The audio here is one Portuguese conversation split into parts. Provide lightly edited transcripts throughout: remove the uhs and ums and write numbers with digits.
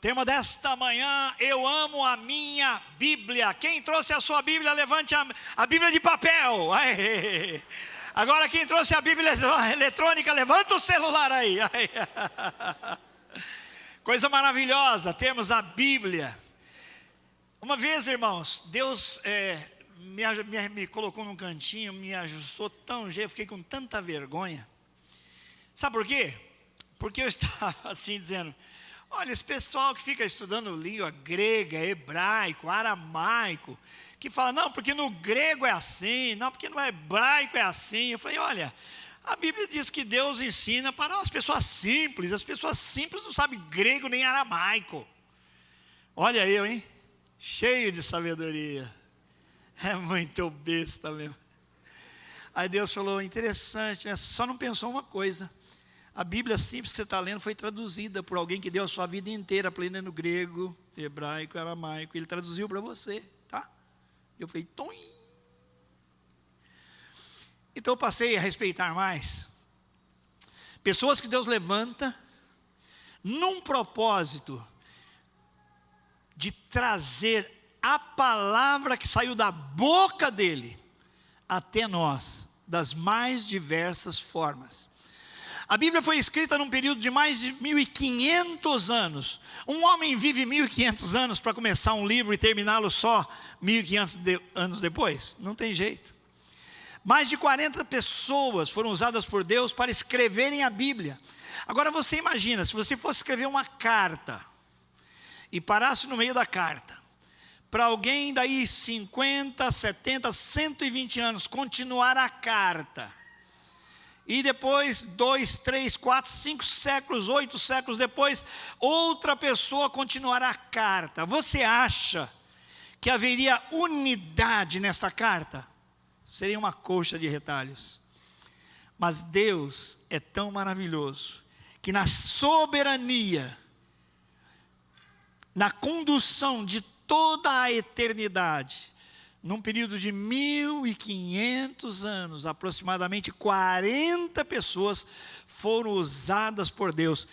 Tema desta manhã: eu amo a minha Bíblia. Quem trouxe a sua Bíblia, levante a Bíblia de papel. Aê. Agora quem trouxe a Bíblia eletrônica, levanta o celular aí. Aê. Coisa maravilhosa, temos a Bíblia. Uma vez, irmãos, Deus me colocou num cantinho, me ajustou tão jeito, eu fiquei com tanta vergonha. Sabe por quê? Porque eu estava assim dizendo: olha, esse pessoal que fica estudando língua grega, hebraico, aramaico, que fala, não, porque no grego é assim, não, porque no hebraico é assim. Eu falei, olha, a Bíblia diz que Deus ensina para as pessoas simples não sabem grego nem aramaico. Olha eu, hein, cheio de sabedoria, é muito besta mesmo. Aí Deus falou, interessante, né? Só não pensou uma coisa: a Bíblia simples que você está lendo foi traduzida por alguém que deu a sua vida inteira aprendendo grego, hebraico, aramaico. Ele traduziu para você, tá? Eu falei, tom. Então eu passei a respeitar mais pessoas que Deus levanta num propósito de trazer a palavra que saiu da boca dele até nós, das mais diversas formas. A Bíblia foi escrita num período de mais de 1.500 anos. Um homem vive 1.500 anos para começar um livro e terminá-lo só 1.500 anos depois? Não tem jeito. Mais de 40 pessoas foram usadas por Deus para escreverem a Bíblia. Agora você imagina, se você fosse escrever uma carta e parasse no meio da carta, para alguém daí 50, 70, 120 anos continuar a carta, e depois 2, 3, 4, 5 séculos, 8 séculos depois, outra pessoa continuará a carta. Você acha que haveria unidade nessa carta? Seria uma colcha de retalhos. Mas Deus é tão maravilhoso que na soberania, na condução de toda a eternidade, num período de 1.500 anos, aproximadamente 40 pessoas foram usadas por Deus.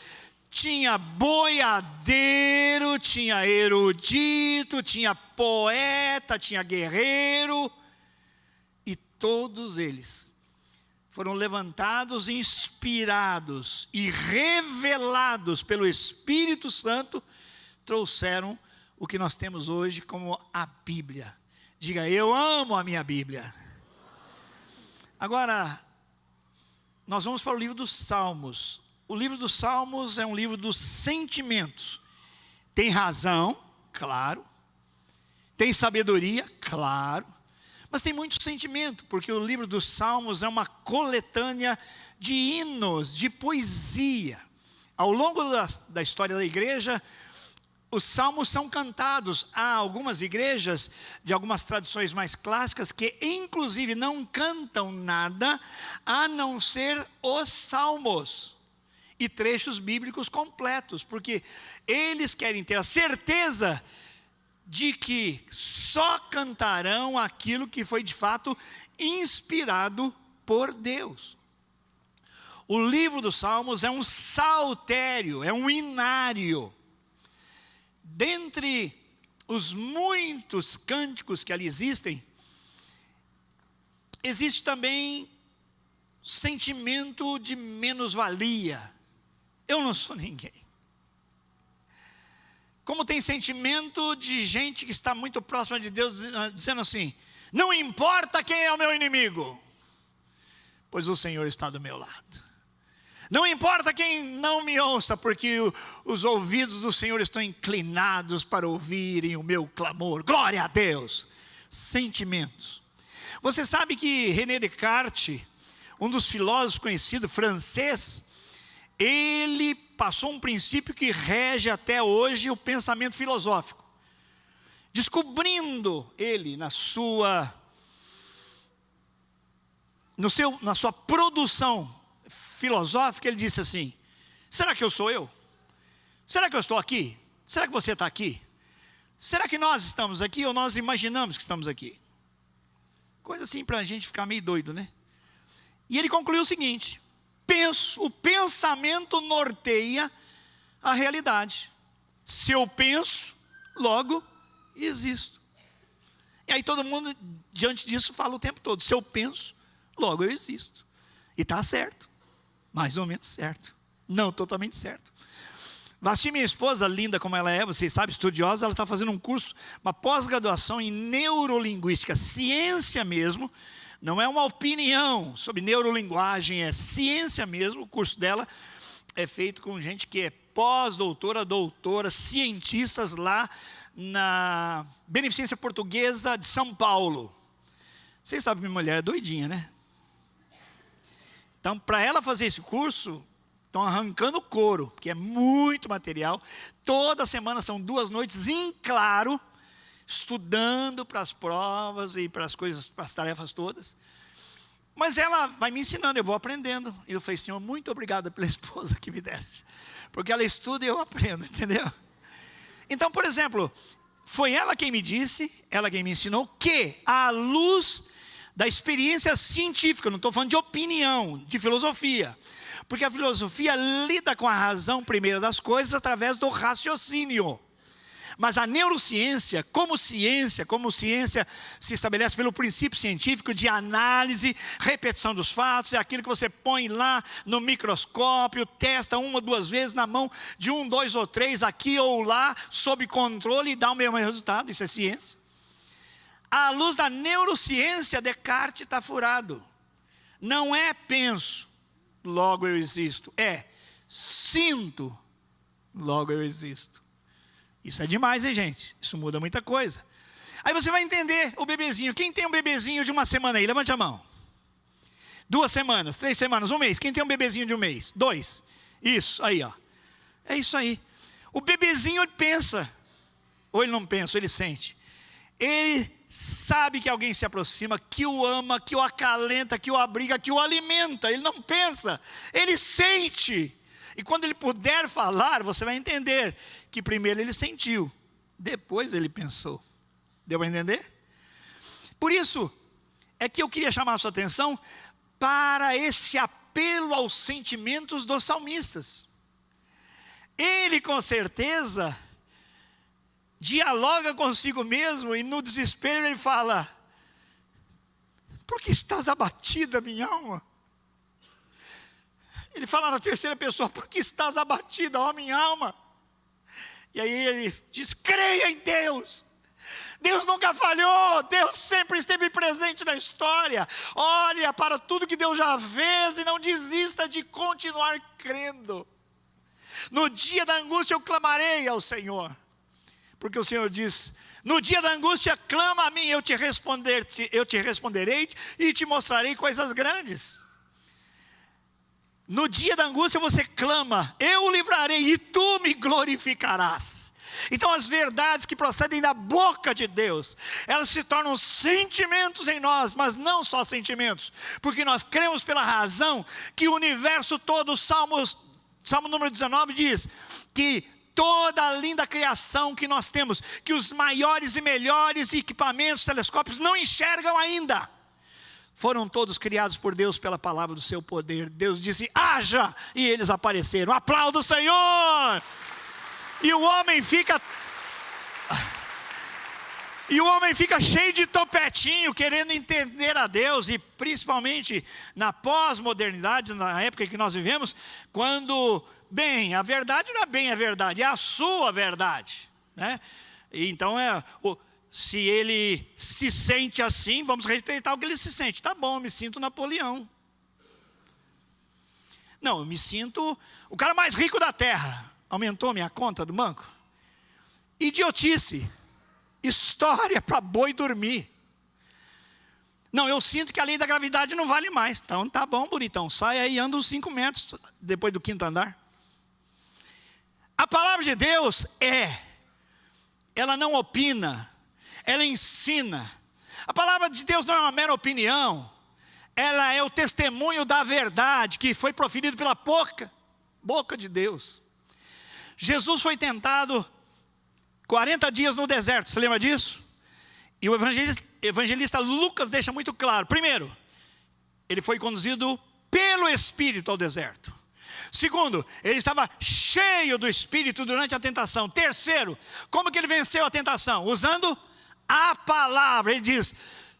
Tinha boiadeiro, tinha erudito, tinha poeta, tinha guerreiro, e todos eles foram levantados, inspirados e revelados pelo Espírito Santo, trouxeram o que nós temos hoje como a Bíblia. Diga, eu amo a minha Bíblia. Agora, nós vamos para o livro dos Salmos. O livro dos Salmos é um livro dos sentimentos. Tem razão, claro. Tem sabedoria, claro. Mas tem muito sentimento, porque o livro dos Salmos é uma coletânea de hinos, de poesia. Ao longo da história da igreja, os salmos são cantados. Há algumas igrejas de algumas tradições mais clássicas que inclusive não cantam nada a não ser os salmos e trechos bíblicos completos, porque eles querem ter a certeza de que só cantarão aquilo que foi de fato inspirado por Deus. O livro dos Salmos é um saltério, é um inário. Dentre os muitos cânticos que ali existem, existe também sentimento de menos-valia. Eu não sou ninguém. Como tem sentimento de gente que está muito próxima de Deus, dizendo assim: não importa quem é o meu inimigo, pois o Senhor está do meu lado. Não importa quem não me ouça, porque os ouvidos do Senhor estão inclinados para ouvirem o meu clamor. Glória a Deus. Sentimentos. Você sabe que René Descartes, um dos filósofos conhecidos, francês, ele passou um princípio que rege até hoje o pensamento filosófico. Descobrindo ele na sua produção filosófica, ele disse assim: será que eu sou eu? Será que eu estou aqui? Será que você está aqui? Será que nós estamos aqui ou nós imaginamos que estamos aqui? Coisa assim para a gente ficar meio doido, né? E ele concluiu o seguinte: o pensamento norteia a realidade. Se eu penso, logo existo. E aí todo mundo, diante disso, fala o tempo todo: se eu penso, logo eu existo. E está certo, mais ou menos certo, não totalmente certo. Vasti, minha esposa, linda como ela é, vocês sabem, estudiosa, ela está fazendo um curso, uma pós-graduação em neurolinguística, ciência mesmo, não é uma opinião sobre neurolinguagem, é ciência mesmo. O curso dela é feito com gente que é pós-doutora, doutora, cientistas lá na Beneficência Portuguesa de São Paulo. Vocês sabem que minha mulher é doidinha, né? Então, para ela fazer esse curso, estão arrancando couro, porque é muito material. Toda semana são 2 noites em claro, estudando para as provas e para as coisas, para as tarefas todas. Mas ela vai me ensinando, eu vou aprendendo. E eu falei: Senhor, muito obrigado pela esposa que me deste, porque ela estuda e eu aprendo, entendeu? Então, por exemplo, foi ela quem me disse, ela quem me ensinou, que à luz da experiência científica, não estou falando de opinião, de filosofia, porque a filosofia lida com a razão primeira das coisas através do raciocínio. Mas a neurociência, como ciência se estabelece pelo princípio científico de análise, repetição dos fatos, é aquilo que você põe lá no microscópio, testa 1 ou 2 vezes na mão de 1, 2 ou 3, aqui ou lá, sob controle, e dá o mesmo resultado. Isso é ciência. À luz da neurociência, Descartes está furado. Não é penso, logo eu existo. É sinto, logo eu existo. Isso é demais, hein, gente? Isso muda muita coisa. Aí você vai entender o bebezinho. Quem tem um bebezinho de 1 semana aí? Levante a mão. 2 semanas, 3 semanas, 1 mês. Quem tem um bebezinho de 1 mês? 2. Isso, aí, ó. É isso aí. O bebezinho pensa. Ou ele não pensa, ou ele sente. Ele sabe que alguém se aproxima, que o ama, que o acalenta, que o abriga, que o alimenta. Ele não pensa, ele sente. E quando ele puder falar, você vai entender que primeiro ele sentiu, depois ele pensou. Deu para entender? Por isso é que eu queria chamar a sua atenção para esse apelo aos sentimentos dos salmistas. Ele com certeza dialoga consigo mesmo e no desespero ele fala: por que estás abatida, minha alma? Ele fala na terceira pessoa: por que estás abatida, ó minha alma? E aí ele diz: creia em Deus. Deus nunca falhou, Deus sempre esteve presente na história. Olha para tudo que Deus já fez e não desista de continuar crendo. No dia da angústia eu clamarei ao Senhor, porque o Senhor diz: no dia da angústia clama a mim, eu te responderei e te mostrarei coisas grandes. No dia da angústia você clama: eu o livrarei e tu me glorificarás. Então as verdades que procedem da boca de Deus, elas se tornam sentimentos em nós, mas não só sentimentos, porque nós cremos pela razão que o universo todo, Salmo número 19 diz que toda a linda criação que nós temos, que os maiores e melhores equipamentos, telescópios não enxergam ainda, foram todos criados por Deus pela palavra do seu poder. Deus disse: haja, e eles apareceram. Aplauda o Senhor. E o homem fica cheio de topetinho, querendo entender a Deus. E principalmente na pós-modernidade, na época que nós vivemos, quando, bem, a verdade não é bem a verdade, é a sua verdade, né? E então se ele se sente assim, vamos respeitar o que ele se sente. Tá bom, eu me sinto Napoleão. Não, eu me sinto o cara mais rico da terra. Aumentou minha conta do banco? Idiotice. História para boi dormir. Não, eu sinto que a lei da gravidade não vale mais. Então tá bom, bonitão. Sai aí e anda uns 5 metros depois do 5º andar. A palavra de Deus ela não opina, ela ensina. A palavra de Deus não é uma mera opinião, ela é o testemunho da verdade que foi proferido pela boca de Deus. Jesus foi tentado 40 dias no deserto, você lembra disso? E o evangelista Lucas deixa muito claro. Primeiro, ele foi conduzido pelo Espírito ao deserto. Segundo, ele estava cheio do Espírito durante a tentação. Terceiro, como que ele venceu a tentação? Usando a palavra. Ele diz: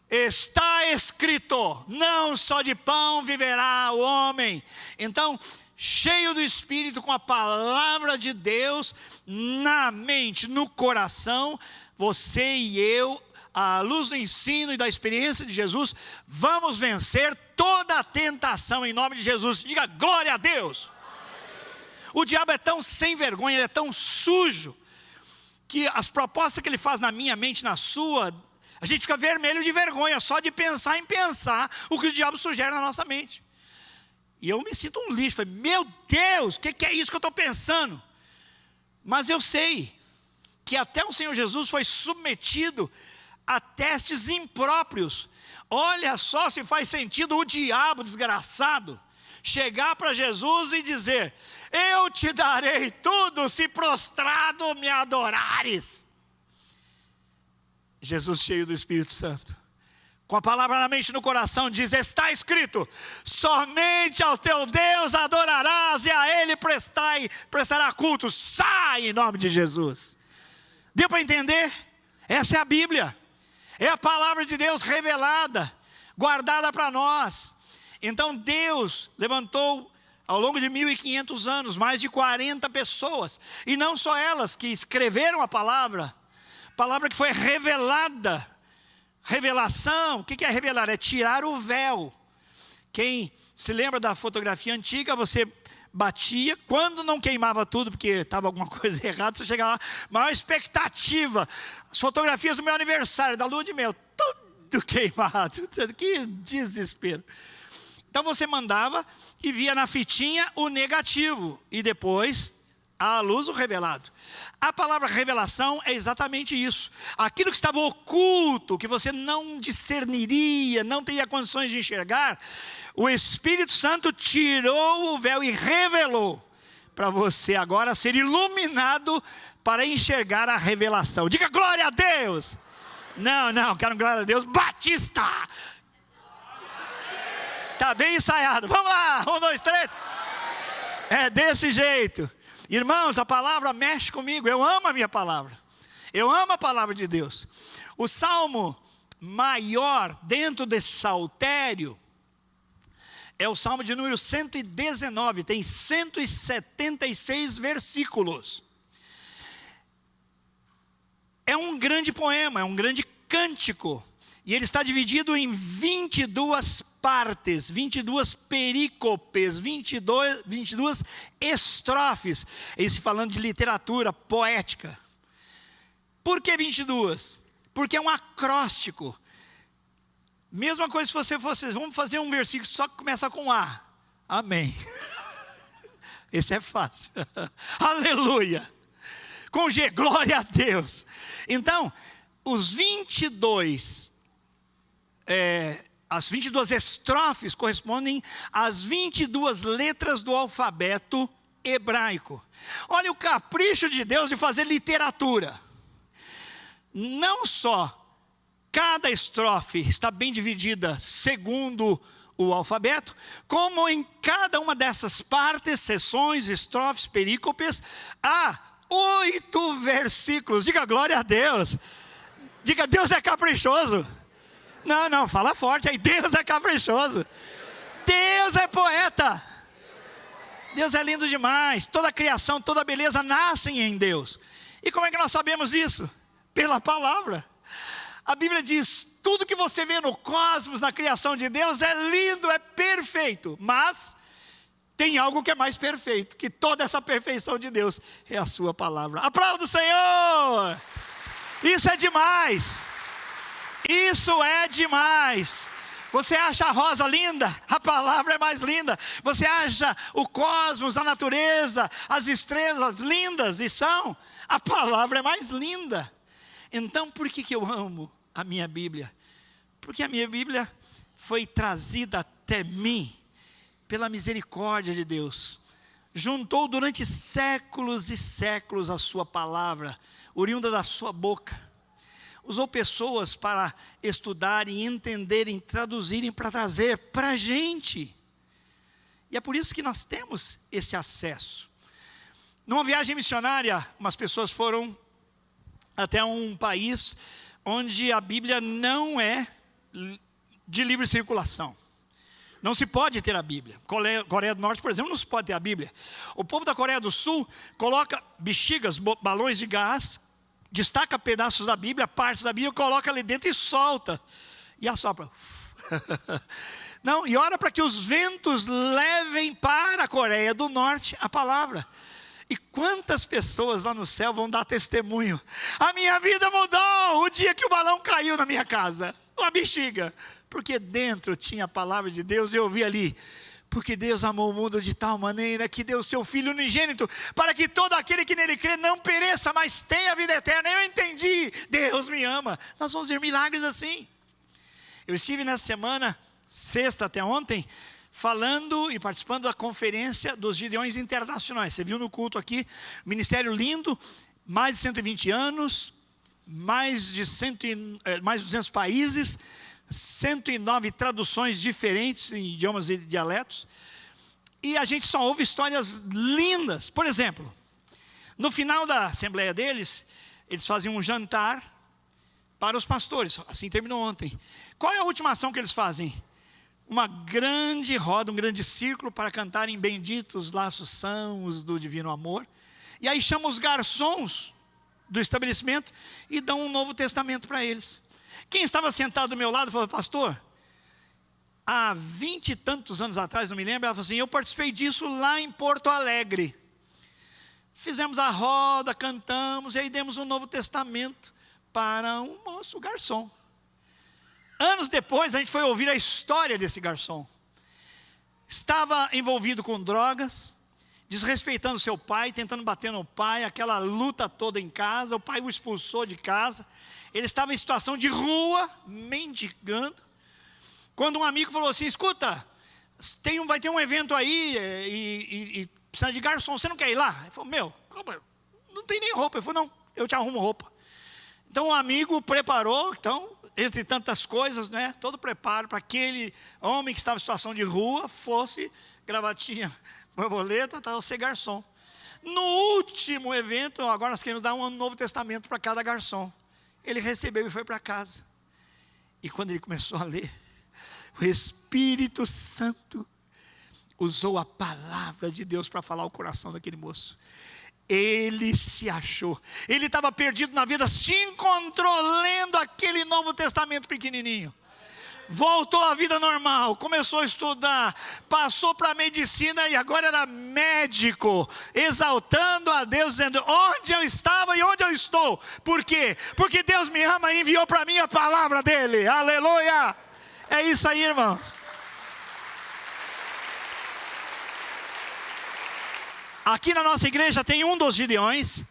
está escrito, não só de pão viverá o homem. Então, cheio do Espírito, com a palavra de Deus na mente, no coração, você e eu, à luz do ensino e da experiência de Jesus, vamos vencer toda a tentação em nome de Jesus. Diga glória a Deus. O diabo é tão sem vergonha, ele é tão sujo, que as propostas que ele faz na minha mente, na sua, a gente fica vermelho de vergonha só de pensar em pensar o que o diabo sugere na nossa mente. E eu me sinto um lixo. Falei, meu Deus, o que é isso que eu estou pensando? Mas eu sei que até o Senhor Jesus foi submetido a testes impróprios. Olha só se faz sentido o diabo desgraçado chegar para Jesus e dizer: eu te darei tudo se prostrado me adorares. Jesus, cheio do Espírito Santo, com a palavra na mente e no coração, diz: está escrito, somente ao teu Deus adorarás e a Ele prestará culto. Sai em nome de Jesus. Deu para entender? Essa é a Bíblia, é a palavra de Deus revelada, guardada para nós. Então Deus levantou ao longo de 1500 anos mais de 40 pessoas, e não só elas que escreveram a palavra que foi revelada. Revelação, o que é revelar? É tirar o véu. Quem se lembra da fotografia antiga, você batia, quando não queimava tudo, porque estava alguma coisa errada, você chegava lá, maior expectativa. As fotografias do meu aniversário, da lua de mel, tudo queimado, que desespero. Então você mandava e via na fitinha o negativo, e depois à luz o revelado. A palavra revelação é exatamente isso. Aquilo que estava oculto, que você não discerniria, não teria condições de enxergar, o Espírito Santo tirou o véu e revelou para você agora ser iluminado para enxergar a revelação. Diga glória a Deus. Não, quero glória a Deus batista. Está bem ensaiado. Vamos lá, 1, 2, 3. É desse jeito. Irmãos, a palavra mexe comigo. Eu amo a minha palavra. Eu amo a palavra de Deus. O salmo maior dentro desse saltério é o salmo de número 119. Tem 176 versículos. É um grande poema, é um grande cântico. E ele está dividido em 22 partes, 22 perícopes, 22 estrofes. Esse falando de literatura poética. Por que 22? Porque é um acróstico. Mesma coisa se você fosse, vamos fazer um versículo só que começa com A. Amém. Esse é fácil. Aleluia. Com G, glória a Deus. Então, os 22... as 22 estrofes correspondem às 22 letras do alfabeto hebraico. Olha o capricho de Deus de fazer literatura. Não só cada estrofe está bem dividida segundo o alfabeto, como em cada uma dessas partes, seções, estrofes, perícopes, há 8 versículos. Diga glória a Deus. Diga, Deus é caprichoso. Não, fala forte aí. Deus é caprichoso. Deus é poeta. Deus é lindo demais. Toda a criação, toda a beleza nascem em Deus. E como é que nós sabemos isso? Pela palavra. A Bíblia diz, tudo que você vê no cosmos, na criação de Deus é lindo, é perfeito. Mas tem algo que é mais perfeito, que toda essa perfeição de Deus é a sua palavra. Aplauda o Senhor. Isso é demais. Isso é demais. Você acha a rosa linda? A palavra é mais linda. Você acha o cosmos, a natureza, as estrelas lindas? E são. A palavra é mais linda. Então por que eu amo a minha Bíblia? Porque a minha Bíblia foi trazida até mim pela misericórdia de Deus. Juntou durante séculos e séculos a sua palavra, oriunda da sua boca. Usou pessoas para estudarem, entenderem, traduzirem, para trazer para a gente. E é por isso que nós temos esse acesso. Numa viagem missionária, umas pessoas foram até um país onde a Bíblia não é de livre circulação. Não se pode ter a Bíblia. Coreia do Norte, por exemplo, não se pode ter a Bíblia. O povo da Coreia do Sul coloca bexigas, balões de gás, destaca pedaços da Bíblia, partes da Bíblia, coloca ali dentro e solta. E assopra. Não, e ora para que os ventos levem para a Coreia do Norte a palavra. E quantas pessoas lá no céu vão dar testemunho? A minha vida mudou o dia que o balão caiu na minha casa. Uma bexiga. Porque dentro tinha a palavra de Deus. Eu ouvi ali. Porque Deus amou o mundo de tal maneira que deu seu Filho unigênito, para que todo aquele que nele crê não pereça, mas tenha a vida eterna. Eu entendi. Deus me ama. Nós vamos ver milagres assim. Eu estive nessa semana, sexta até ontem, falando e participando da conferência dos Gideões Internacionais. Você viu no culto aqui, ministério lindo, mais de 120 anos, mais de 200 países, 109 traduções diferentes em idiomas e dialetos. E a gente só ouve histórias lindas. Por exemplo, no final da assembleia deles, eles faziam um jantar para os pastores. Assim terminou ontem. Qual é a última ação que eles fazem? Uma grande roda, um grande círculo para cantarem benditos laços são os do divino amor. E aí chamam os garçons do estabelecimento e dão um Novo Testamento para eles. Quem estava sentado do meu lado falou: pastor, há 20 e tantos anos atrás, não me lembro, ela falou assim: eu participei disso lá em Porto Alegre. Fizemos a roda, cantamos e aí demos um Novo Testamento para um moço, o garçom. Anos depois a gente foi ouvir a história desse garçom. Estava envolvido com drogas, desrespeitando seu pai, tentando bater no pai, aquela luta toda em casa, o pai o expulsou de casa. Ele estava em situação de rua, mendigando, quando um amigo falou assim: escuta, vai ter um evento aí e precisa de garçom, você não quer ir lá? Ele falou: meu, não tem nem roupa. Ele falou: não, eu te arrumo roupa. Então o amigo preparou, entre tantas coisas, né, todo o preparo para aquele homem que estava em situação de rua, fosse gravatinha, borboleta, tal, ser garçom. No último evento, agora nós queremos dar um Novo Testamento para cada garçom. Ele recebeu e foi para casa. E quando ele começou a ler, o Espírito Santo usou a palavra de Deus para falar o coração daquele moço. Ele se achou. Ele estava perdido na vida, se encontrou lendo aquele Novo Testamento pequenininho. Voltou à vida normal, começou a estudar, passou para a medicina e agora era médico, exaltando a Deus, dizendo: onde eu estava e onde eu estou. Por quê? Porque Deus me ama e enviou para mim a palavra dele. Aleluia! É isso aí, irmãos. Aqui na nossa igreja tem um dos Gideões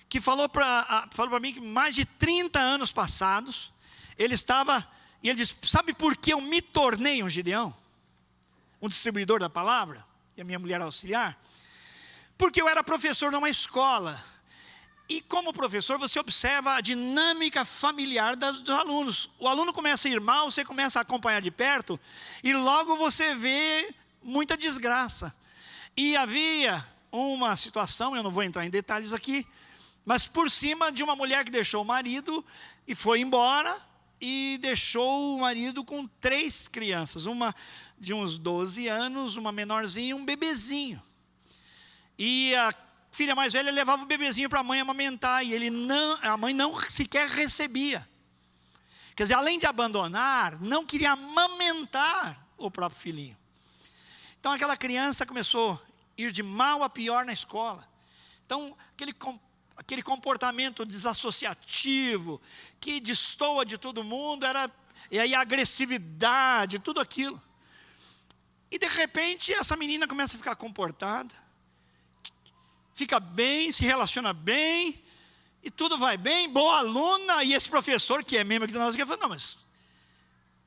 que falou para mim que mais de 30 anos passados, ele estava... E ele diz: sabe por que eu me tornei um Gideão? Um distribuidor da palavra? E a minha mulher auxiliar? Porque eu era professor numa escola. E como professor, você observa a dinâmica familiar dos alunos. O aluno começa a ir mal, você começa a acompanhar de perto, e logo você vê muita desgraça. E havia uma situação, eu não vou entrar em detalhes aqui, mas por cima de uma mulher que deixou o marido e foi embora, e deixou o marido com 3 crianças, uma de uns 12 anos, uma menorzinha e um bebezinho. E a filha mais velha levava o bebezinho para a mãe amamentar, e a mãe não sequer recebia. Quer dizer, além de abandonar, não queria amamentar o próprio filhinho. Então aquela criança começou a ir de mal a pior na escola. Então aquele comportamento desassociativo, que destoa de todo mundo, e aí a agressividade, tudo aquilo. E de repente essa menina começa a ficar comportada, fica bem, se relaciona bem, e tudo vai bem, boa aluna. E esse professor, que é membro aqui da nossa igreja, falou: não, mas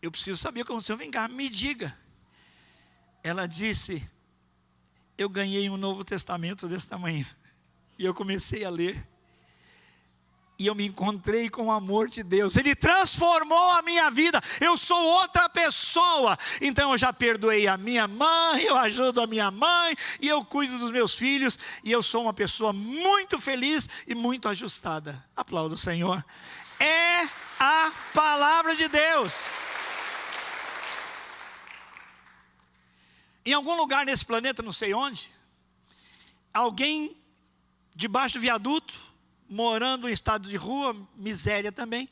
eu preciso saber o que aconteceu, vem cá, me diga. Ela disse: eu ganhei um Novo Testamento desse tamanho. E eu comecei a ler. e eu me encontrei com o amor de Deus. Ele transformou a minha vida. Eu sou outra pessoa. Então eu já perdoei a minha mãe, eu ajudo a minha mãe, e eu cuido dos meus filhos, e eu sou uma pessoa muito feliz e muito ajustada. Aplauda o Senhor. É a palavra de Deus. Em algum lugar nesse planeta, não sei onde, alguém debaixo do viaduto, morando em estado de rua, miséria também,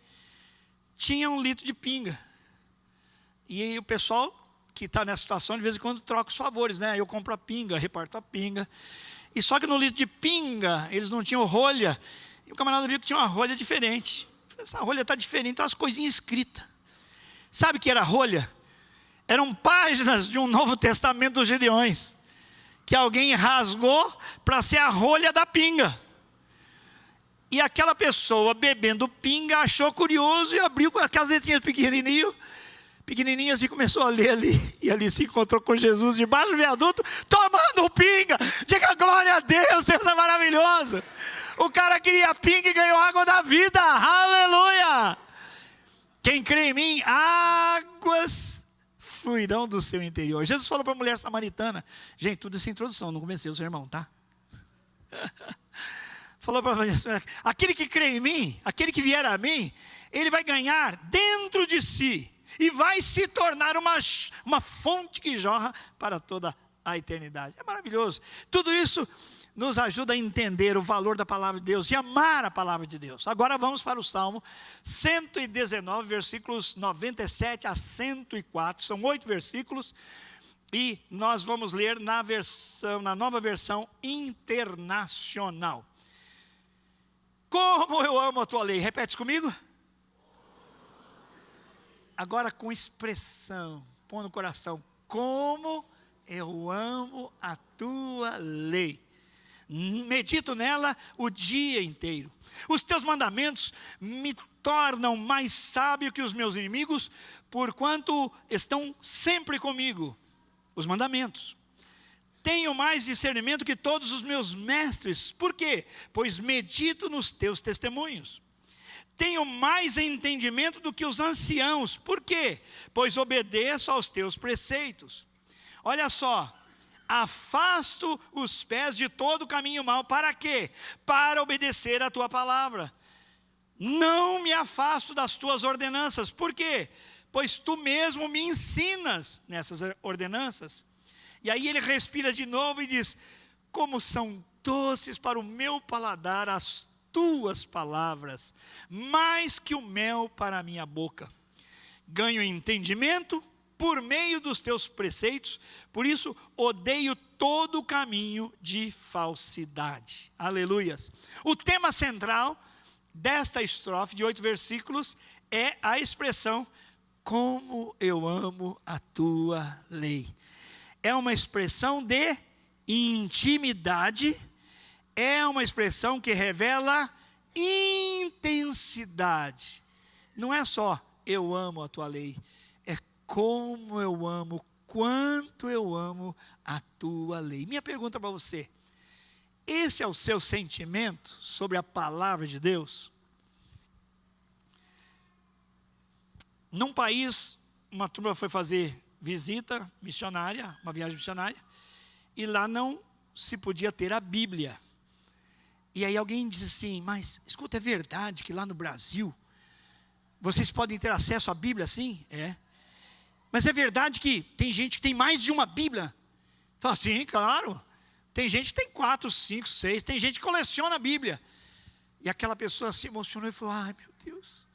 tinha 1 litro de pinga. E aí o pessoal que está nessa situação, de vez em quando troca os favores, né? Eu compro a pinga, reparto a pinga. E só que no litro de pinga, eles não tinham rolha. E o camarada viu que tinha uma rolha diferente. Essa rolha está diferente, tem umas coisinhas escritas. Sabe o que era rolha? Eram páginas de um Novo Testamento dos Gideões, que alguém rasgou para ser a rolha da pinga. E aquela pessoa bebendo pinga achou curioso e abriu com aquelas letrinhas pequenininhas e começou a ler ali. E ali se encontrou com Jesus debaixo do viaduto, tomando pinga. Diga glória a Deus, Deus é maravilhoso. O cara queria pinga e ganhou água da vida. Aleluia! Quem crê em mim, águas fluirão do seu interior. Jesus falou para a mulher samaritana. Gente, tudo essa introdução, não comecei o sermão, tá? Falou para a mulher, aquele que crê em mim, aquele que vier a mim, ele vai ganhar dentro de si e vai se tornar uma fonte que jorra para toda a eternidade. É maravilhoso. Tudo isso nos ajuda a entender o valor da palavra de Deus e amar a palavra de Deus. Agora vamos para o Salmo 119, versículos 97 a 104. São 8 versículos e nós vamos ler na nova versão internacional. Como eu amo a tua lei. Repete comigo. Agora com expressão, põe no coração. Como eu amo a tua lei. Medito nela o dia inteiro. Os teus mandamentos me tornam mais sábio que os meus inimigos, porquanto estão sempre comigo. Os mandamentos. Tenho mais discernimento que todos os meus mestres. Por quê? Pois medito nos teus testemunhos. Tenho mais entendimento do que os anciãos. Por quê? Pois obedeço aos teus preceitos. Olha só. Afasto os pés de todo caminho mau. Para quê? Para obedecer a tua palavra. Não me afasto das tuas ordenanças. Por quê? Pois tu mesmo me ensinas nessas ordenanças. E aí ele respira de novo e diz: como são doces para o meu paladar as tuas palavras, mais que o mel para a minha boca. Ganho entendimento por meio dos teus preceitos, por isso odeio todo o caminho de falsidade. Aleluias. O tema central desta estrofe de 8 versículos é a expressão: como eu amo a tua lei. É uma expressão de intimidade, é uma expressão que revela intensidade. Não é só eu amo a tua lei, é como eu amo, quanto eu amo a tua lei. Minha pergunta para você: esse é o seu sentimento sobre a palavra de Deus? Num país, uma turma foi fazer visita missionária, uma viagem missionária, e lá não se podia ter a Bíblia. E aí alguém disse assim: mas escuta, é verdade que lá no Brasil vocês podem ter acesso à Bíblia assim? É. Mas é verdade que tem gente que tem mais de uma Bíblia? Fala, sim, claro. Tem gente que tem 4, 5, 6, tem gente que coleciona a Bíblia. E aquela pessoa se emocionou e falou: ai meu Deus,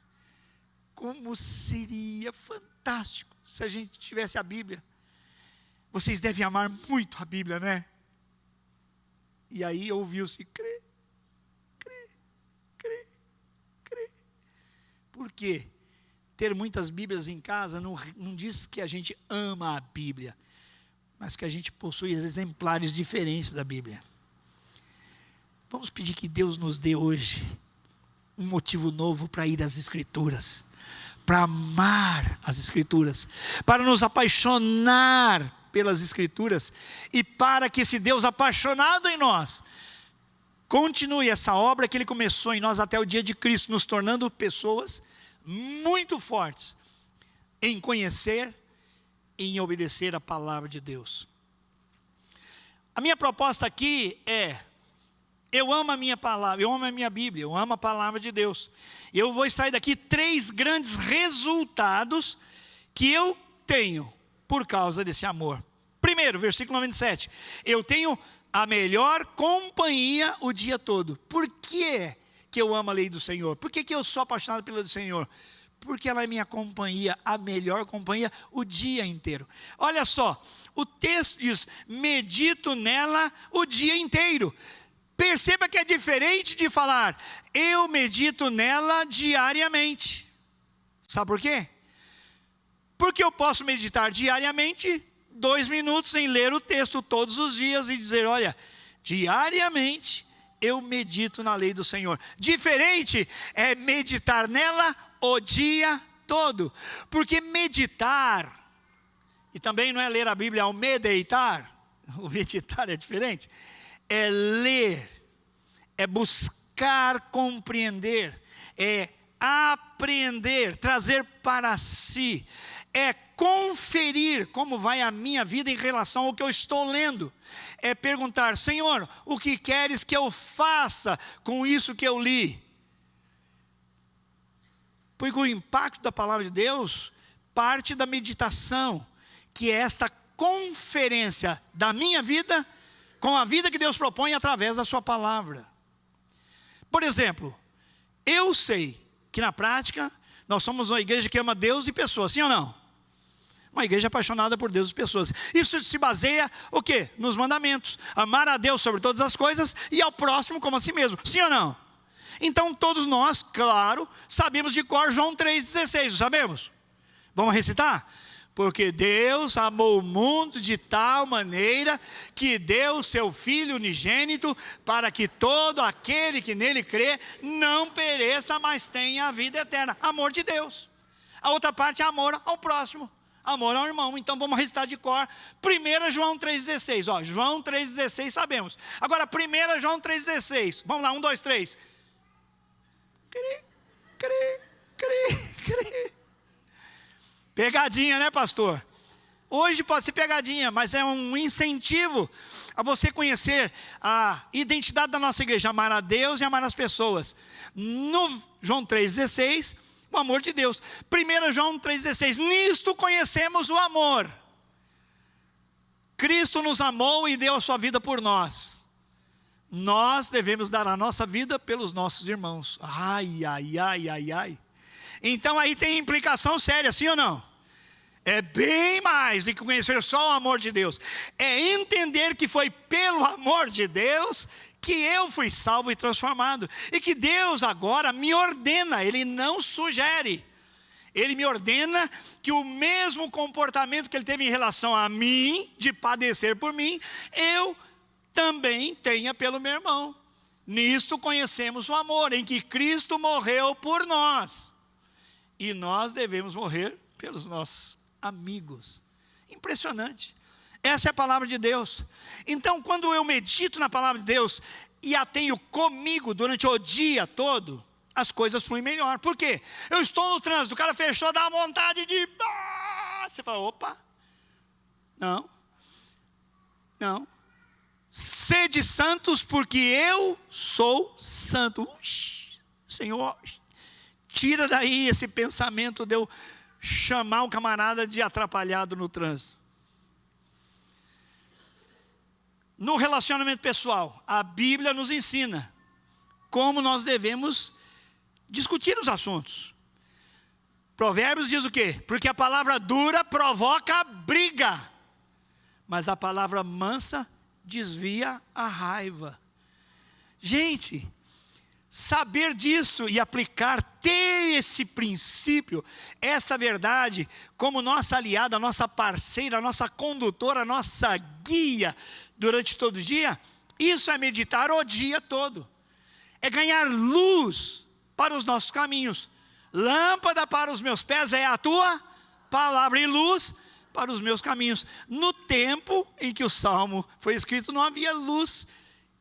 como seria fantástico se a gente tivesse a Bíblia. Vocês devem amar muito a Bíblia, né? E aí ouviu-se: crê, crê, crê, crê. Por quê? Ter muitas Bíblias em casa não diz que a gente ama a Bíblia, mas que a gente possui exemplares diferentes da Bíblia. Vamos pedir que Deus nos dê hoje um motivo novo para ir às Escrituras, para amar as Escrituras, para nos apaixonar pelas Escrituras, e para que esse Deus apaixonado em nós continue essa obra que Ele começou em nós até o dia de Cristo, nos tornando pessoas muito fortes em conhecer e em obedecer a palavra de Deus. A minha proposta aqui é: eu amo a minha palavra, eu amo a minha Bíblia, eu amo a palavra de Deus. Eu vou extrair daqui 3 grandes resultados que eu tenho por causa desse amor. Primeiro, versículo 97. Eu tenho a melhor companhia o dia todo. Por que eu amo a lei do Senhor? Por que eu sou apaixonado pela lei do Senhor? Porque ela é minha companhia, a melhor companhia o dia inteiro. Olha só, o texto diz: medito nela o dia inteiro. Perceba que é diferente de falar: eu medito nela diariamente. Sabe por quê? Porque eu posso meditar diariamente 2 minutos em ler o texto todos os dias e dizer: olha, diariamente eu medito na lei do Senhor. Diferente é meditar nela o dia todo. Porque meditar, e também não é ler a Bíblia ao meditar, o meditar é diferente, é ler, é buscar compreender, é aprender, trazer para si, é conferir como vai a minha vida em relação ao que eu estou lendo, é perguntar: Senhor, o que queres que eu faça com isso que eu li? Porque o impacto da palavra de Deus parte da meditação, que é esta conferência da minha vida com a vida que Deus propõe através da sua palavra. Por exemplo, eu sei que na prática nós somos uma igreja que ama Deus e pessoas, sim ou não? Uma igreja apaixonada por Deus e pessoas. Isso se baseia o quê? Nos mandamentos. Amar a Deus sobre todas as coisas e ao próximo como a si mesmo, sim ou não? Então todos nós, claro, sabemos de cor João 3,16, sabemos? Vamos recitar? Porque Deus amou o mundo de tal maneira que deu o seu Filho unigênito, para que todo aquele que nele crê não pereça, mas tenha a vida eterna. Amor de Deus. A outra parte é amor ao próximo, amor ao irmão. Então vamos recitar de cor 1 João 3,16. Ó, João 3,16 sabemos. Agora 1 João 3,16. Vamos lá, 1, 2, 3. Pegadinha, né, pastor? Hoje pode ser pegadinha, mas é um incentivo a você conhecer a identidade da nossa igreja: amar a Deus e amar as pessoas. No João 3,16, o amor de Deus. 1 João 3,16, nisto conhecemos o amor. Cristo nos amou e deu a sua vida por nós. Nós devemos dar a nossa vida pelos nossos irmãos. Ai. Então aí tem implicação séria, sim ou não? É bem mais do que conhecer só o amor de Deus. É entender que foi pelo amor de Deus que eu fui salvo e transformado. E que Deus agora me ordena, Ele não sugere. Ele me ordena que o mesmo comportamento que Ele teve em relação a mim, de padecer por mim, eu também tenha pelo meu irmão. Nisto conhecemos o amor, em que Cristo morreu por nós. E nós devemos morrer pelos nossos amigos. Impressionante. Essa é a palavra de Deus. Então, quando eu medito na palavra de Deus e a tenho comigo durante o dia todo, as coisas fluem melhor. Por quê? Eu estou no trânsito, o cara fechou, dá uma vontade de... Você fala: opa, não. Sede santos, porque eu sou santo. Senhor, tira daí esse pensamento de eu chamar o camarada de atrapalhado no trânsito. No relacionamento pessoal, a Bíblia nos ensina como nós devemos discutir os assuntos. Provérbios diz o quê? Porque a palavra dura provoca briga, mas a palavra mansa desvia a raiva. Gente, saber disso e aplicar, ter esse princípio, essa verdade como nossa aliada, nossa parceira, nossa condutora, nossa guia durante todo o dia, isso é meditar o dia todo. É ganhar luz para os nossos caminhos. Lâmpada para os meus pés é a tua palavra, e luz para os meus caminhos. No tempo em que o Salmo foi escrito, não havia luz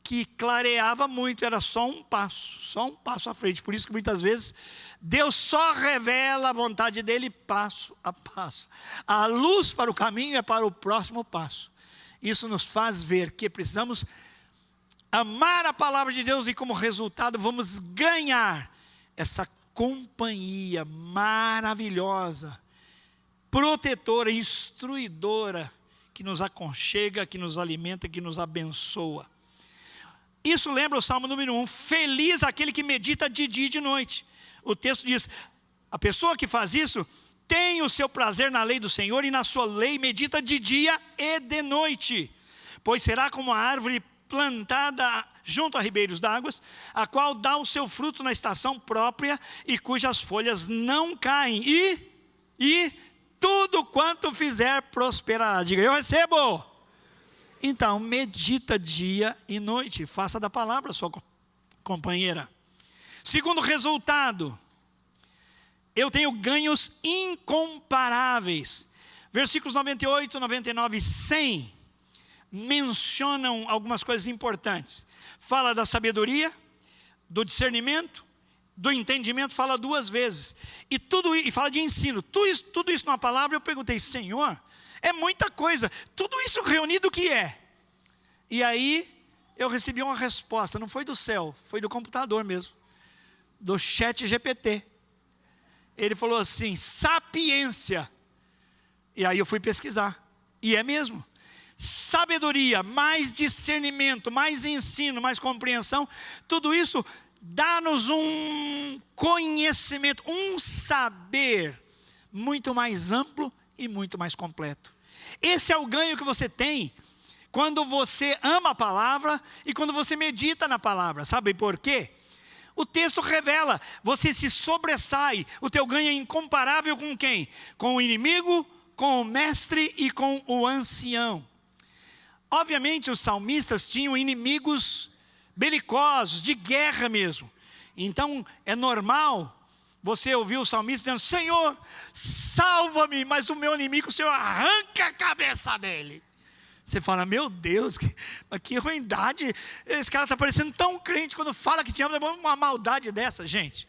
que clareava muito, era só um passo à frente. Por isso que muitas vezes Deus só revela a vontade dele passo a passo. A luz para o caminho é para o próximo passo. Isso nos faz ver que precisamos amar a palavra de Deus e como resultado vamos ganhar essa companhia maravilhosa, protetora, instruidora, que nos aconchega, que nos alimenta, que nos abençoa. Isso lembra o Salmo número 1, feliz aquele que medita de dia e de noite. O texto diz, a pessoa que faz isso, tem o seu prazer na lei do Senhor e na sua lei medita de dia e de noite. Pois será como a árvore plantada junto a ribeiros d'águas, a qual dá o seu fruto na estação própria e cujas folhas não caem. E tudo quanto fizer prosperará. Diga, eu recebo. Então, medita dia e noite. Faça da palavra sua companheira. Segundo resultado, eu tenho ganhos incomparáveis. Versículos 98, 99 e 100 mencionam algumas coisas importantes. Fala da sabedoria, do discernimento, do entendimento, fala 2 vezes. E fala de ensino. Tudo isso numa palavra, eu perguntei, Senhor, é muita coisa. Tudo isso reunido o que é? E aí, eu recebi uma resposta. Não foi do céu, foi do computador mesmo. Do ChatGPT. Ele falou assim, sapiência. E aí eu fui pesquisar. E é mesmo. Sabedoria, mais discernimento, mais ensino, mais compreensão. Tudo isso dá-nos um conhecimento, um saber muito mais amplo e muito mais completo. Esse é o ganho que você tem quando você ama a palavra e quando você medita na palavra. Sabe por quê? O texto revela, você se sobressai, o teu ganho é incomparável com quem? Com o inimigo, com o mestre e com o ancião. Obviamente os salmistas tinham inimigos belicosos, de guerra mesmo. Então é normal você ouvir o salmista dizendo, Senhor, salva-me, mas o meu inimigo, o Senhor arranca a cabeça dele. Você fala, meu Deus, que ruindade, esse cara está parecendo tão crente quando fala que te ama, uma maldade dessa, gente.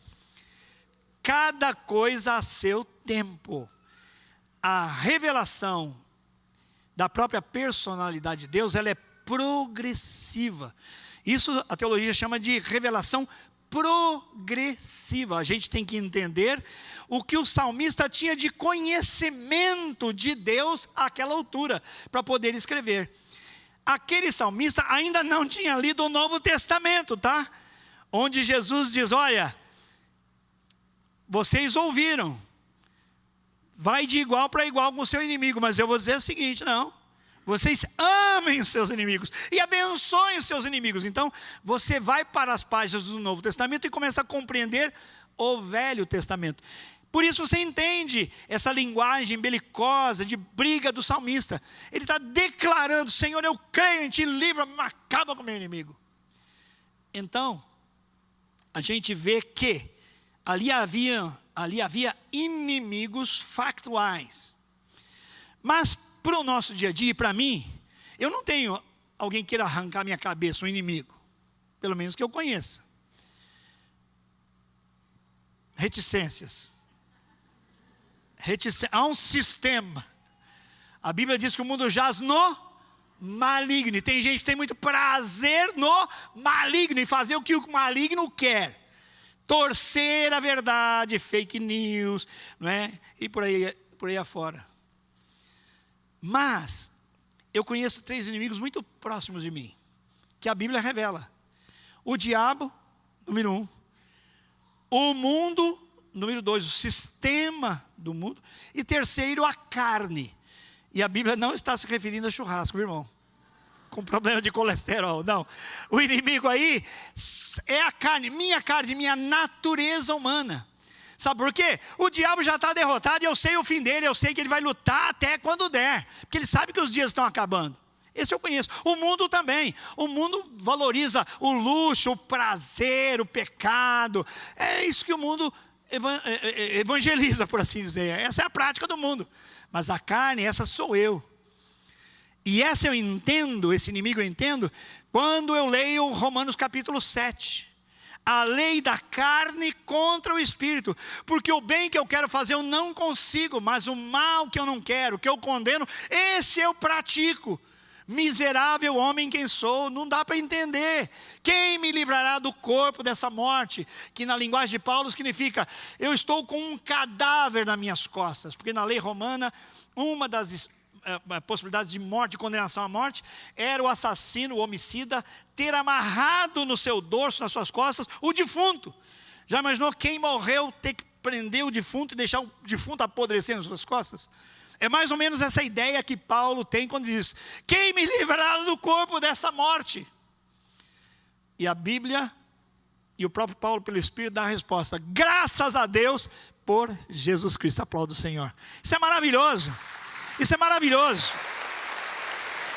Cada coisa a seu tempo. A revelação da própria personalidade de Deus, ela é progressiva. Isso a teologia chama de revelação progressiva. A gente tem que entender o que o salmista tinha de conhecimento de Deus àquela altura, para poder escrever. Aquele salmista ainda não tinha lido o Novo Testamento, tá? Onde Jesus diz, olha, vocês ouviram, vai de igual para igual com o seu inimigo, mas eu vou dizer o seguinte, não, vocês amem os seus inimigos e abençoem os seus inimigos. Então, você vai para as páginas do Novo Testamento e começa a compreender o Velho Testamento. Por isso você entende essa linguagem belicosa, de briga do salmista. Ele está declarando, Senhor, eu creio em Ti, livra-me, acaba com o meu inimigo. Então, a gente vê que ali havia inimigos factuais. Mas para o nosso dia a dia, e para mim, eu não tenho alguém que queira arrancar minha cabeça, um inimigo. Pelo menos que eu conheça. Reticências. Há um sistema. A Bíblia diz que o mundo jaz no maligno. E tem gente que tem muito prazer no maligno, em fazer o que o maligno quer. Torcer a verdade, fake news, não é? E por aí afora. Mas eu conheço 3 inimigos muito próximos de mim, que a Bíblia revela. O diabo, número 1. O mundo, número 2, o sistema do mundo. E terceiro, a carne. E a Bíblia não está se referindo a churrasco, irmão, com problema de colesterol, não. O inimigo aí é a carne, minha natureza humana. Sabe por quê? O diabo já está derrotado e eu sei o fim dele, eu sei que ele vai lutar até quando der, porque ele sabe que os dias estão acabando. Esse eu conheço. O mundo também. O mundo valoriza o luxo, o prazer, o pecado. É isso que o mundo evangeliza, por assim dizer. Essa é a prática do mundo. Mas a carne, essa sou eu. E essa eu entendo, esse inimigo eu entendo, quando eu leio Romanos capítulo 7. A lei da carne contra o espírito. Porque o bem que eu quero fazer eu não consigo, mas o mal que eu não quero, que eu condeno, esse eu pratico. Miserável homem quem sou, não dá para entender. Quem me livrará do corpo dessa morte? Que na linguagem de Paulo significa, eu estou com um cadáver nas minhas costas. Porque na lei romana, uma das possibilidades de morte, de condenação à morte, era o assassino, o homicida, ter amarrado no seu dorso, nas suas costas, o defunto. Já imaginou quem morreu ter que prender o defunto e deixar o defunto apodrecer nas suas costas? É mais ou menos essa ideia que Paulo tem quando diz, quem me livrará do corpo dessa morte? E a Bíblia, e o próprio Paulo pelo Espírito dá a resposta, graças a Deus por Jesus Cristo. Aplauda o Senhor. Isso é maravilhoso. Isso é maravilhoso.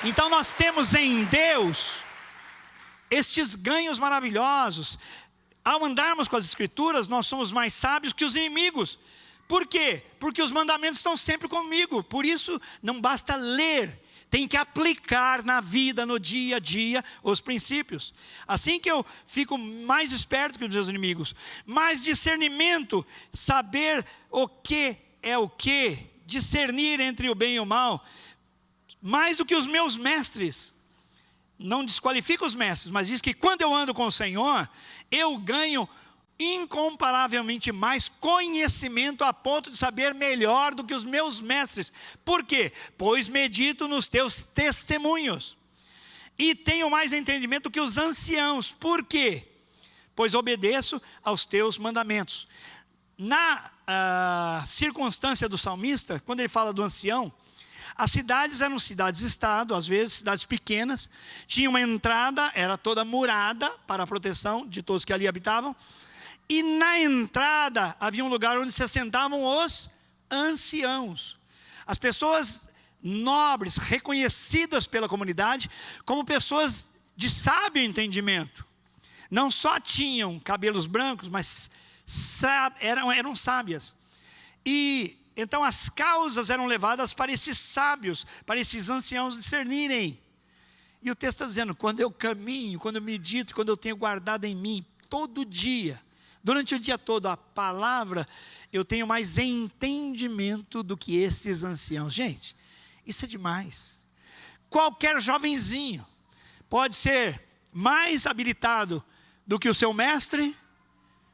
Então nós temos em Deus estes ganhos maravilhosos. Ao andarmos com as Escrituras, nós somos mais sábios que os inimigos. Por quê? Porque os mandamentos estão sempre comigo. Por isso não basta ler, tem que aplicar na vida, no dia a dia, os princípios. Assim que eu fico mais esperto que os meus inimigos. Mais discernimento, saber o que é o que, discernir entre o bem e o mal, mais do que os meus mestres. Não desqualifica os mestres, mas diz que quando eu ando com o Senhor, eu ganho incomparavelmente mais conhecimento a ponto de saber melhor do que os meus mestres. Por quê? Pois medito nos teus testemunhos e tenho mais entendimento que os anciãos. Por quê? Pois obedeço aos teus mandamentos. Na circunstância do salmista, quando ele fala do ancião, as cidades eram cidades-estado, às vezes cidades pequenas, tinha uma entrada, era toda murada para a proteção de todos que ali habitavam, e na entrada havia um lugar onde se assentavam os anciãos, as pessoas nobres, reconhecidas pela comunidade como pessoas de sábio entendimento. Não só tinham cabelos brancos, mas eram sábias. E então as causas eram levadas para esses sábios, para esses anciãos discernirem. E o texto está dizendo, quando eu caminho, quando eu medito, quando eu tenho guardado em mim, todo dia, durante o dia todo, a palavra, eu tenho mais entendimento do que esses anciãos. Gente, isso é demais. Qualquer jovenzinho pode ser mais habilitado do que o seu mestre,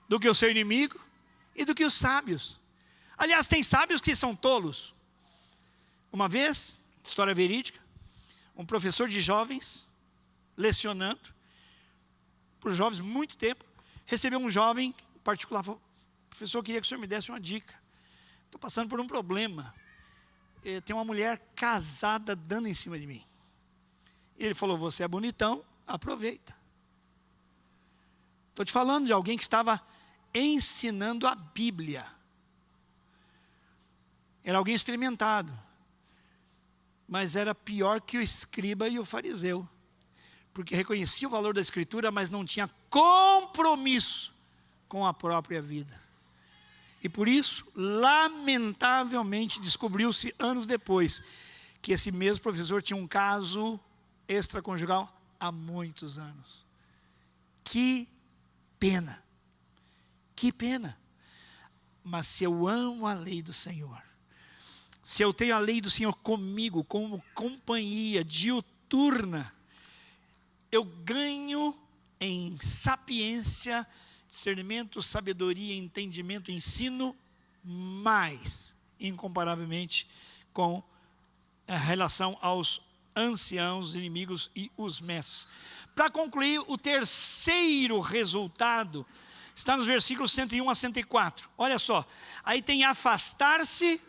do que o seu inimigo e do que os sábios. Aliás, tem sábios que são tolos. Uma vez, história verídica, um professor de jovens, lecionando, por jovens muito tempo, recebeu um jovem particular, falou, professor, eu queria que o senhor me desse uma dica. Estou passando por um problema. Tem uma mulher casada dando em cima de mim. Ele falou, você é bonitão, aproveita. Estou te falando de alguém que estava ensinando a Bíblia. Era alguém experimentado. Mas era pior que o escriba e o fariseu. Porque reconhecia o valor da Escritura, mas não tinha compromisso com a própria vida. E por isso, lamentavelmente, descobriu-se anos depois, que esse mesmo professor tinha um caso extraconjugal há muitos anos. Que pena. Que pena. Mas se eu amo a lei do Senhor, se eu tenho a lei do Senhor comigo, como companhia diuturna, eu ganho em sapiência, discernimento, sabedoria, entendimento, ensino, mais, incomparavelmente, com a relação aos anciãos, inimigos e os mestres. Para concluir, o terceiro resultado está nos versículos 101 a 104. Olha só, aí tem afastar-se,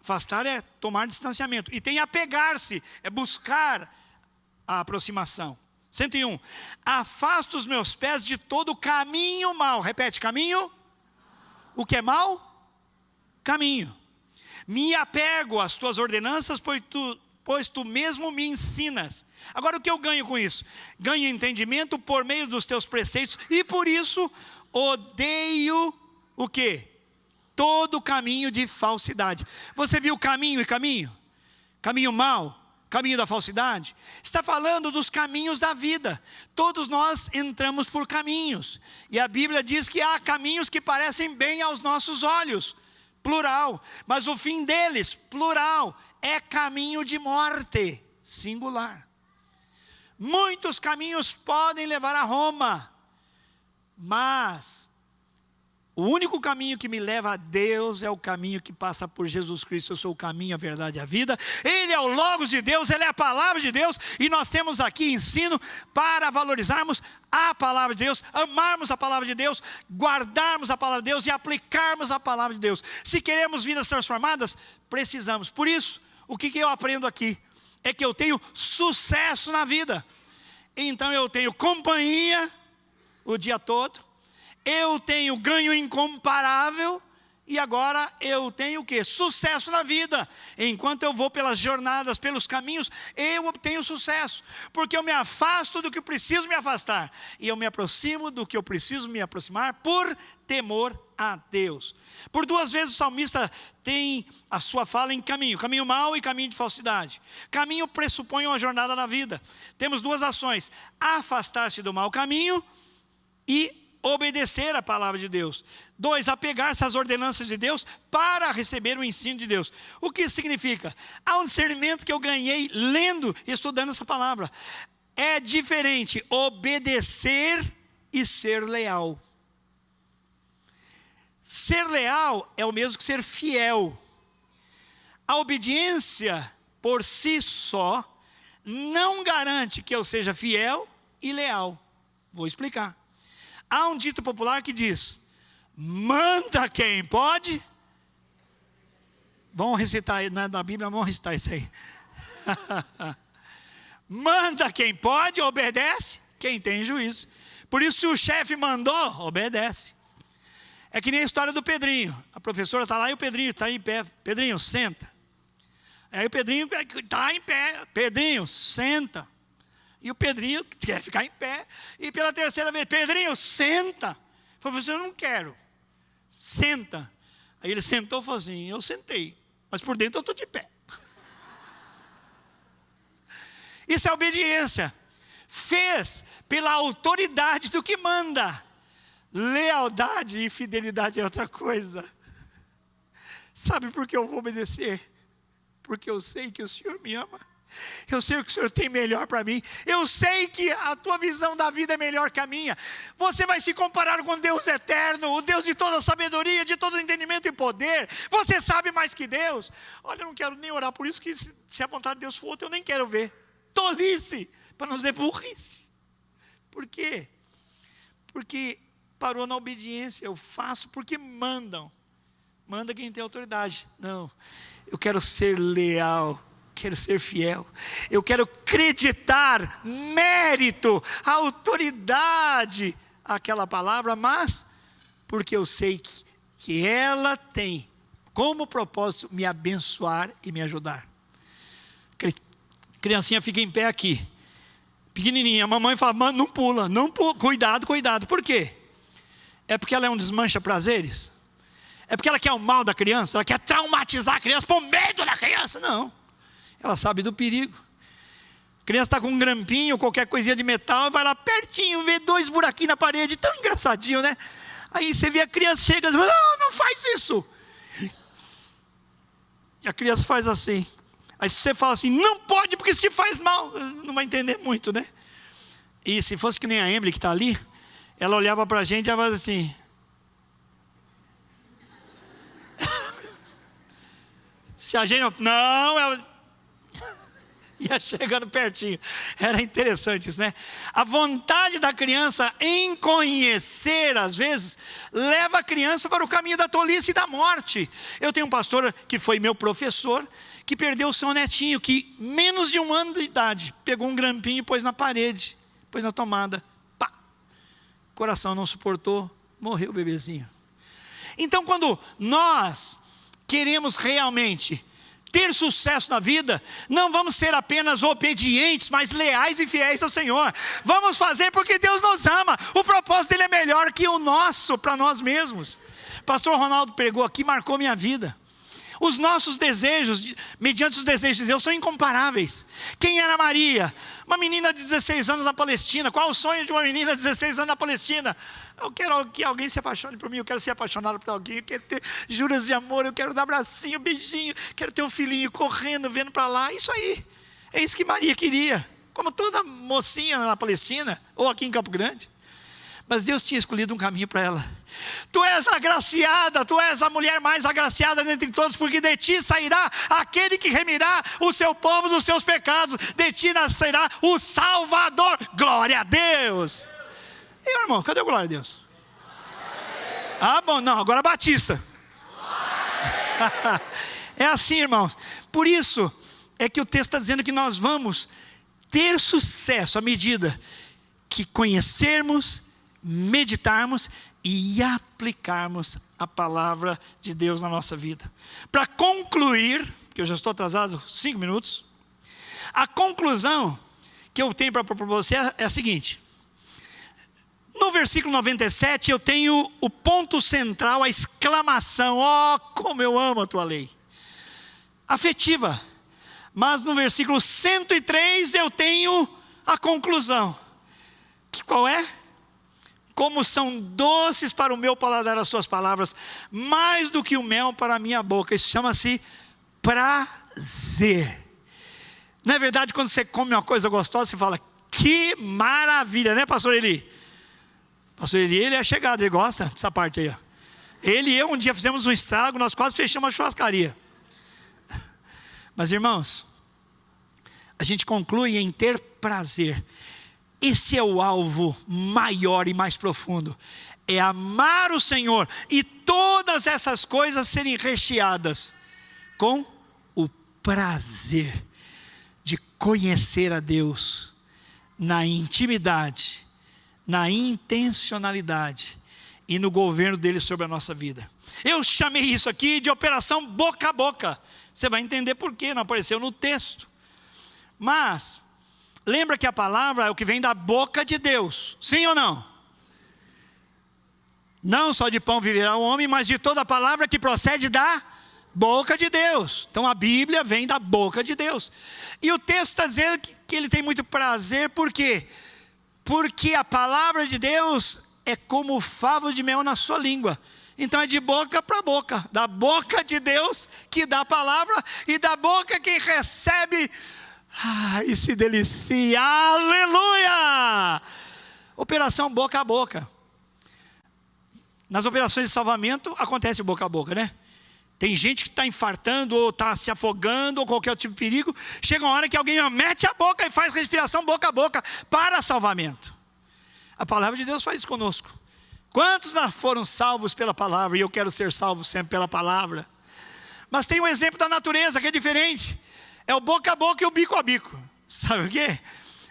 afastar é tomar distanciamento, e tem apegar-se, é buscar a aproximação. 101, afasta os meus pés de todo caminho mau. Repete, caminho? O que é mau? Caminho. Me apego às tuas ordenanças, pois tu mesmo me ensinas. Agora o que eu ganho com isso? Ganho entendimento por meio dos teus preceitos, e por isso odeio o quê? Todo caminho de falsidade. Você viu caminho e caminho? Caminho mau, caminho da falsidade? Está falando dos caminhos da vida. Todos nós entramos por caminhos. E a Bíblia diz que há caminhos que parecem bem aos nossos olhos, plural. Mas o fim deles, plural, é caminho de morte, singular. Muitos caminhos podem levar a Roma, mas o único caminho que me leva a Deus é o caminho que passa por Jesus Cristo. Eu sou o caminho, a verdade e a vida. Ele é o Logos de Deus, Ele é a palavra de Deus. E nós temos aqui ensino para valorizarmos a palavra de Deus, amarmos a palavra de Deus, guardarmos a palavra de Deus e aplicarmos a palavra de Deus. Se queremos vidas transformadas, precisamos. Por isso, o que eu aprendo aqui? É que eu tenho sucesso na vida. Então eu tenho companhia o dia todo. Eu tenho ganho incomparável. E agora eu tenho o quê? Sucesso na vida. Enquanto eu vou pelas jornadas, pelos caminhos, eu obtenho sucesso. Porque eu me afasto do que eu preciso me afastar. E eu me aproximo do que eu preciso me aproximar por temor a Deus. Por 2 vezes o salmista tem a sua fala em caminho. Caminho mau e caminho de falsidade. Caminho pressupõe uma jornada na vida. Temos 2 ações. Afastar-se do mau caminho e obedecer a palavra de Deus. 2, apegar-se às ordenanças de Deus para receber o ensino de Deus. O que isso significa? Há um discernimento que eu ganhei lendo e estudando essa palavra. É diferente obedecer e ser leal. Ser leal é o mesmo que ser fiel. A obediência por si só não garante que eu seja fiel e leal. Vou explicar. Há um dito popular que diz: manda quem pode. Vamos recitar, não é da Bíblia, vamos recitar isso aí. Manda quem pode, obedece quem tem juízo. Por isso, se o chefe mandou, obedece. É que nem a história do Pedrinho. A professora está lá e o Pedrinho está em pé. Pedrinho, senta. Aí o Pedrinho está em pé. Pedrinho, senta. E o Pedrinho quer ficar em pé. E pela 3ª vez, Pedrinho, senta. Professor, eu não quero. Senta. Aí ele sentou e falou assim: eu sentei, mas por dentro eu estou de pé. Isso é obediência. Fez pela autoridade do que manda. Lealdade e fidelidade é outra coisa. Sabe por que eu vou obedecer? Porque eu sei que o Senhor me ama. Eu sei o que o Senhor tem melhor para mim. Eu sei que a tua visão da vida é melhor que a minha. Você vai se comparar com Deus eterno, o Deus de toda sabedoria, de todo entendimento e poder. Você sabe mais que Deus. Olha, eu não quero nem orar por isso, que se a vontade de Deus for outra, eu nem quero ver. Tolice, para não dizer burrice. Por quê? Porque parou na obediência. Eu faço porque mandam. Manda quem tem autoridade. Não, eu quero ser leal. Quero ser fiel. Eu quero acreditar mérito, autoridade àquela palavra, mas porque eu sei que ela tem como propósito me abençoar e me ajudar. Criancinha fica em pé aqui, pequenininha. A mamãe fala: mano, não pula, não pula. Cuidado, cuidado. Por quê? É porque ela é um desmancha-prazeres? É porque ela quer o mal da criança? Ela quer traumatizar a criança, pôr medo na criança? Não. Ela sabe do perigo. A criança está com um grampinho, qualquer coisinha de metal, vai lá pertinho, vê 2 buraquinhos na parede, tão engraçadinho, né? Aí você vê a criança chega e diz: não faz isso. E a criança faz assim. Aí você fala assim: não pode, porque se faz mal. Não vai entender muito, né? E se fosse que nem a Emily que está ali, ela olhava para a gente e ela falava assim: se a gente não, ela ia chegando pertinho. Era interessante isso, né? A vontade da criança em conhecer, às vezes, leva a criança para o caminho da tolice e da morte. Eu tenho um pastor que foi meu professor, que perdeu o seu netinho, que menos de 1 ano de idade, pegou um grampinho e pôs na parede, pôs na tomada. Pá! O coração não suportou, morreu o bebezinho. Então, quando nós queremos realmente ter sucesso na vida, não vamos ser apenas obedientes, mas leais e fiéis ao Senhor. Vamos fazer porque Deus nos ama. O propósito dele é melhor que o nosso, para nós mesmos. Pastor Ronaldo pregou aqui, marcou minha vida. Os nossos desejos, mediante os desejos de Deus, são incomparáveis. Quem era Maria? Uma menina de 16 anos na Palestina. Qual o sonho de uma menina de 16 anos na Palestina? Eu quero que alguém se apaixone por mim, eu quero ser apaixonado por alguém, eu quero ter juras de amor, eu quero dar abracinho, beijinho, quero ter um filhinho correndo, vendo para lá. Isso aí, é isso que Maria queria. Como toda mocinha na Palestina, ou aqui em Campo Grande. Mas Deus tinha escolhido um caminho para ela. Tu és agraciada, tu és a mulher mais agraciada dentre todos, porque de ti sairá aquele que remirá o seu povo dos seus pecados, de ti nascerá o Salvador. Glória a Deus. E irmão, cadê o glória a Deus? Ah, bom, não, agora Batista. É assim, irmãos. Por isso é que o texto está dizendo que nós vamos ter sucesso à medida que conhecermos, meditarmos e aplicarmos a palavra de Deus na nossa vida. Para concluir, que eu já estou atrasado 5 minutos, a conclusão que eu tenho para propor para você é a seguinte: no versículo 97 eu tenho o ponto central, a exclamação: ó, como eu amo a tua lei, afetiva. Mas no versículo 103 eu tenho a conclusão, que qual é? Como são doces para o meu paladar as suas palavras, mais do que o mel para a minha boca. Isso chama-se prazer. Não é verdade, quando você come uma coisa gostosa, você fala, que maravilha, né, pastor Eli? Pastor Eli, ele é chegado, ele gosta dessa parte aí, ó. Ele e eu um dia fizemos um estrago, nós quase fechamos a churrascaria. Mas irmãos, a gente conclui em ter prazer. Esse é o alvo maior e mais profundo. É amar o Senhor e todas essas coisas serem recheadas com o prazer de conhecer a Deus na intimidade, na intencionalidade e no governo dele sobre a nossa vida. Eu chamei isso aqui de operação boca a boca. Você vai entender por quê, não apareceu no texto. Mas lembra que a palavra é o que vem da boca de Deus, sim ou não? Não só de pão viverá o homem, mas de toda a palavra que procede da boca de Deus. Então a Bíblia vem da boca de Deus. E o texto está dizendo que ele tem muito prazer, por quê? Porque a palavra de Deus é como o favo de mel na sua língua. Então é de boca para boca, da boca de Deus que dá a palavra, e da boca quem recebe e se delicia, aleluia! Operação boca a boca. Nas operações de salvamento acontece boca a boca, né? Tem gente que está infartando, ou está se afogando, ou qualquer tipo de perigo. Chega uma hora que alguém mete a boca e faz respiração boca a boca para salvamento. A palavra de Deus faz isso conosco. Quantos foram salvos pela palavra? E eu quero ser salvo sempre pela palavra. Mas tem um exemplo da natureza que é diferente. É o boca a boca e o bico a bico. Sabe o quê?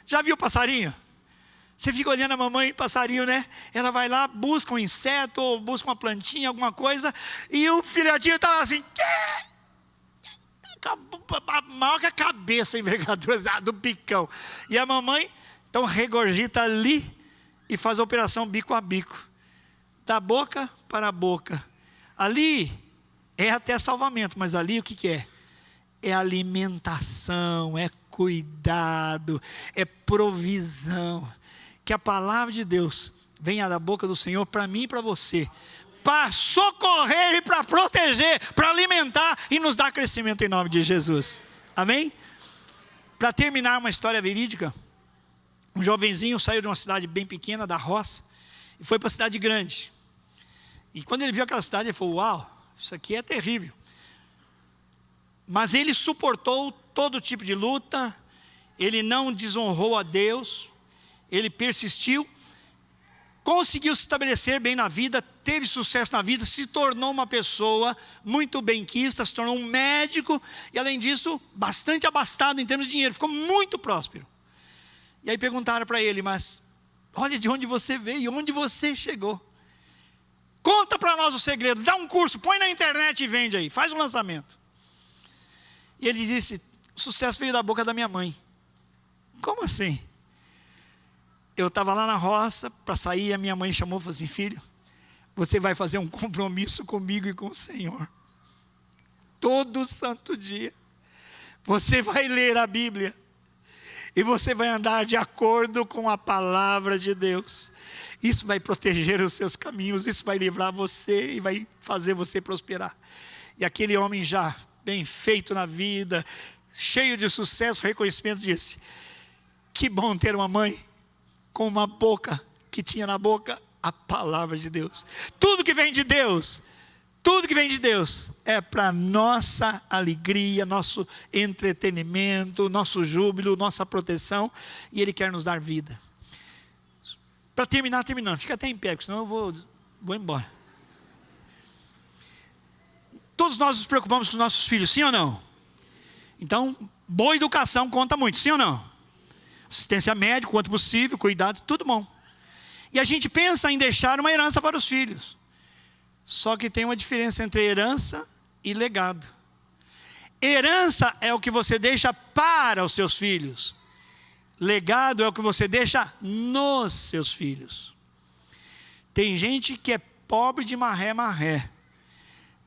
Já viu o passarinho? Você fica olhando a mamãe passarinho, né? Ela vai lá, busca um inseto, ou busca uma plantinha, alguma coisa, e o filhotinho está lá assim, maior que a cabeça, a envergadura do bicão. E a mamãe, então, regurgita ali e faz a operação bico a bico. Da boca para a boca. Ali é até salvamento, mas ali o que é? É alimentação, é cuidado, é provisão. Que a palavra de Deus venha da boca do Senhor para mim e para você, para socorrer e para proteger, para alimentar e nos dar crescimento em nome de Jesus. Amém? Para terminar uma história verídica, um jovenzinho saiu de uma cidade bem pequena, da roça, e foi para a cidade grande. E quando ele viu aquela cidade, ele falou, uau, isso aqui é terrível. Mas ele suportou todo tipo de luta, ele não desonrou a Deus, ele persistiu, conseguiu se estabelecer bem na vida, teve sucesso na vida, se tornou uma pessoa muito benquista, se tornou um médico, e além disso, bastante abastado em termos de dinheiro, ficou muito próspero. E aí perguntaram para ele, mas olha de onde você veio, e onde você chegou. Conta para nós o segredo, dá um curso, põe na internet e vende aí, faz um lançamento. E ele disse, o sucesso veio da boca da minha mãe. Como assim? Eu estava lá na roça para sair, a minha mãe chamou e falou assim, filho, você vai fazer um compromisso comigo e com o Senhor. todo santo dia. Você vai ler a Bíblia e você vai andar de acordo com a palavra de Deus. Isso vai proteger os seus caminhos, isso vai livrar você e vai fazer você prosperar. E aquele homem já bem feito na vida, cheio de sucesso, reconhecimento, disse: que bom ter uma mãe com uma boca que tinha na boca a palavra de Deus. Tudo que vem de Deus é para nossa alegria, nosso entretenimento, nosso júbilo, nossa proteção, e Ele quer nos dar vida. Para terminando, fica até em pé, porque senão eu vou embora. Todos nós nos preocupamos com os nossos filhos, sim ou não? Então, boa educação conta muito, sim ou não? Assistência médica, quanto possível, cuidado, tudo bom. E a gente pensa em deixar uma herança para os filhos. Só que tem uma diferença entre herança e legado. Herança é o que você deixa para os seus filhos. Legado é o que você deixa nos seus filhos. Tem gente que é pobre de marré,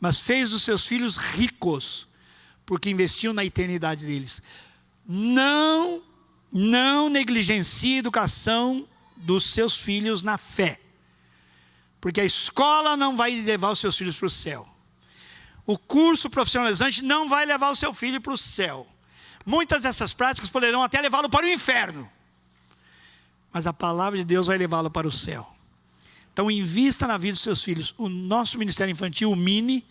mas fez os seus filhos ricos, porque investiu na eternidade deles. Não negligencie a educação dos seus filhos na fé, porque a escola não vai levar os seus filhos para o céu. O curso profissionalizante não vai levar o seu filho para o céu. Muitas dessas práticas poderão até levá-lo para o inferno, mas a palavra de Deus vai levá-lo para o céu. Então invista na vida dos seus filhos. O nosso Ministério Infantil, o MINI,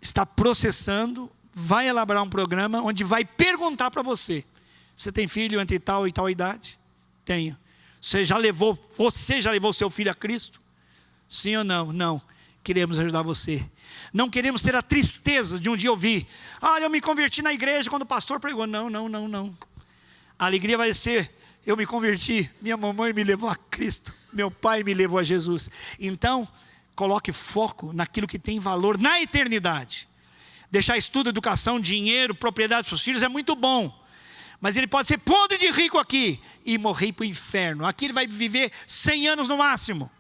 está processando, vai elaborar um programa onde vai perguntar para você: você tem filho entre tal e tal idade? Tenho. Você já levou seu filho a Cristo? Sim ou não? Não. Queremos ajudar você. Não queremos ter a tristeza de um dia ouvir: eu me converti na igreja quando o pastor pregou. Não. A alegria vai ser: eu me converti, minha mamãe me levou a Cristo, meu pai me levou a Jesus. Então, coloque foco naquilo que tem valor na eternidade. Deixar estudo, educação, dinheiro, propriedade para os filhos é muito bom, mas ele pode ser podre de rico aqui e morrer para o inferno. Aqui ele vai viver 100 anos no máximo.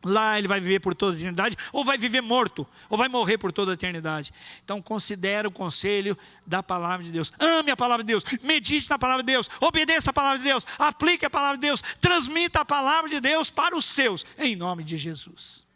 Lá ele vai viver por toda a eternidade, ou vai viver morto, ou vai morrer por toda a eternidade. Então considere o conselho da palavra de Deus. Ame a palavra de Deus, medite na palavra de Deus, obedeça a palavra de Deus, aplique a palavra de Deus, transmita a palavra de Deus para os seus, em nome de Jesus.